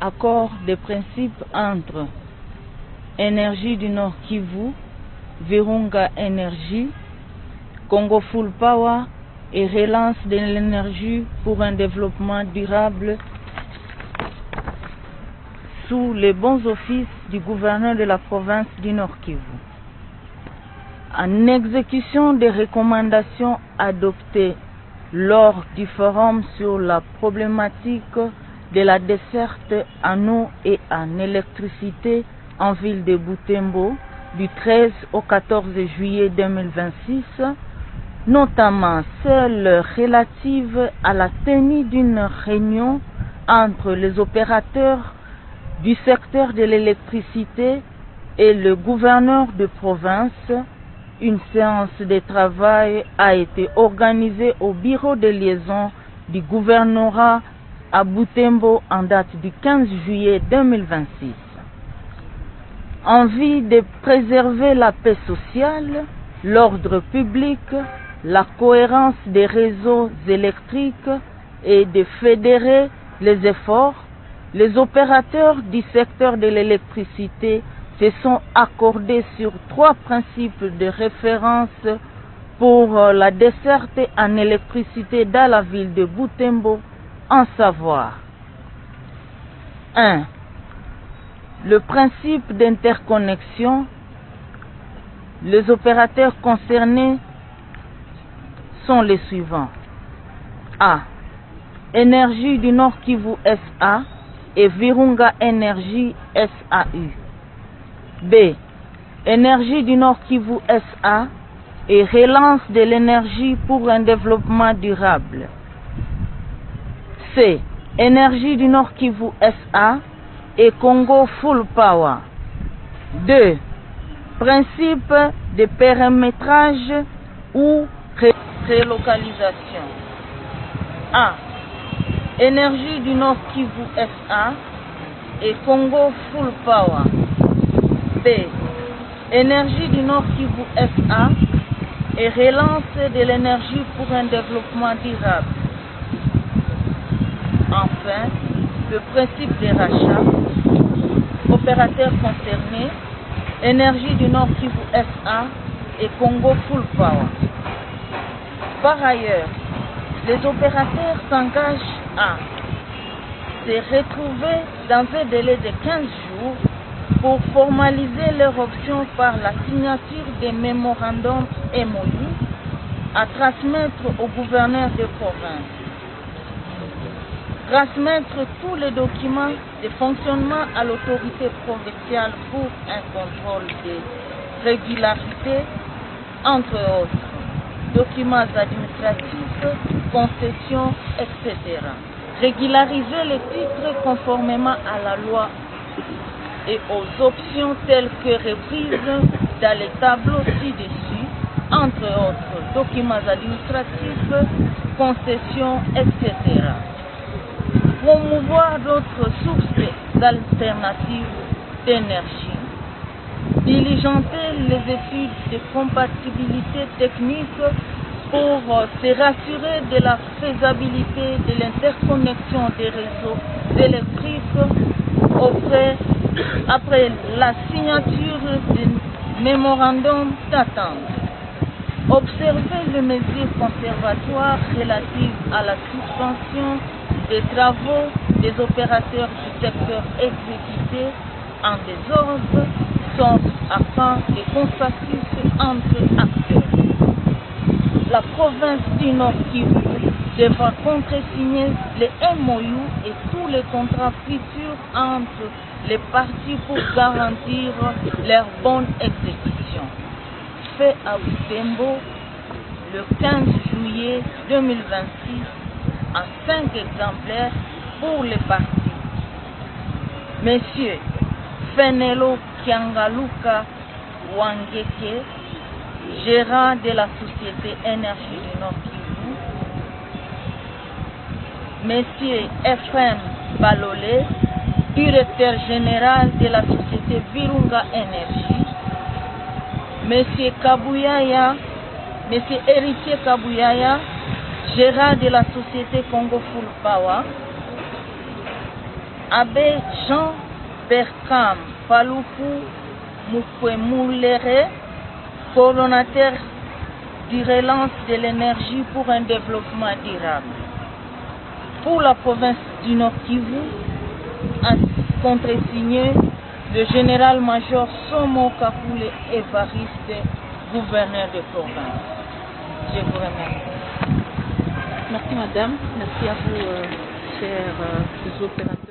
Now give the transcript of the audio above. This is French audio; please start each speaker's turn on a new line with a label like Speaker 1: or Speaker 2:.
Speaker 1: accord de principe entre Énergie du Nord Kivu, Virunga Energy, Congo Full Power et relance de l'énergie pour un développement durable sous les bons offices du gouverneur de la province du Nord Kivu. En exécution des recommandations adoptées lors du forum sur la problématique de la desserte en eau et en électricité en ville de Butembo du 13 au 14 juillet 2026, notamment celle relative à la tenue d'une réunion entre les opérateurs du secteur de l'électricité et le gouverneur de province. Une séance de travail a été organisée au bureau de liaison du gouvernorat à Butembo en date du 15 juillet 2026. En vue de préserver la paix sociale, l'ordre public, la cohérence des réseaux électriques et de fédérer les efforts, les opérateurs du secteur de l'électricité se sont accordés sur 3 principes de référence pour la desserte en électricité dans la ville de Butembo, en savoir 1. Le principe d'interconnexion. Les opérateurs concernés sont les suivants. A. Énergie du Nord Kivu SA et Virunga Energy SAU. B. Énergie du Nord Kivu SA et relance de l'énergie pour un développement durable. C. Énergie du Nord Kivu SA et Congo Full Power. 2. Principe de paramétrage ou relocalisation. A. Énergie du Nord Kivu SA et Congo Full Power. B. Énergie du Nord Kivu SA et relance de l'énergie pour un développement durable. Enfin, le principe des rachats. Opérateurs concernés, Énergie du Nord Kivu SA et Congo Full Power. Par ailleurs, les opérateurs s'engagent à se retrouver dans un délai de 15 jours pour formaliser leur option par la signature des mémorandums MOU à transmettre au gouverneur de province. Transmettre tous les documents de fonctionnement à l'autorité provinciale pour un contrôle de régularité, entre autres, documents administratifs, concessions, etc. Régulariser les titres conformément à la loi et aux options telles que reprises dans les tableaux ci-dessus, entre autres, documents administratifs, concessions, etc. Promouvoir d'autres sources alternatives d'énergie, diligenter les études de compatibilité technique pour se rassurer de la faisabilité de l'interconnexion des réseaux électriques après la signature du mémorandum d'attente. Observer les mesures conservatoires relatives à la suspension des travaux des opérateurs du secteur exécutés en désordre, sauf afin de consensus entre acteurs. La province du Nord Kivu devra contresigner les MOU et tous les contrats futurs entre les parties pour garantir leur bonne exécution. Fait à Butembo le 15 juillet 2026 en 5 exemplaires pour les parties. Monsieur Fenelo Kiangaluka Wangeke, gérant de la société Énergie du Nord Kivu. Monsieur Ephraim Balolé, directeur général de la société Virunga Energy. Monsieur Kabuyaya, Monsieur Héritier Kabuyaya, gérant de la société Congo Full Power. Abbé Jean Bertram Paluku Mukwemulere, coordonnateur du relance de l'énergie pour un développement durable. Pour la province du Nord Kivu, a contresigné le général-major Somo Kakule Évariste, gouverneur de province. Je vous remercie.
Speaker 2: Merci madame, merci à vous chers opérateurs.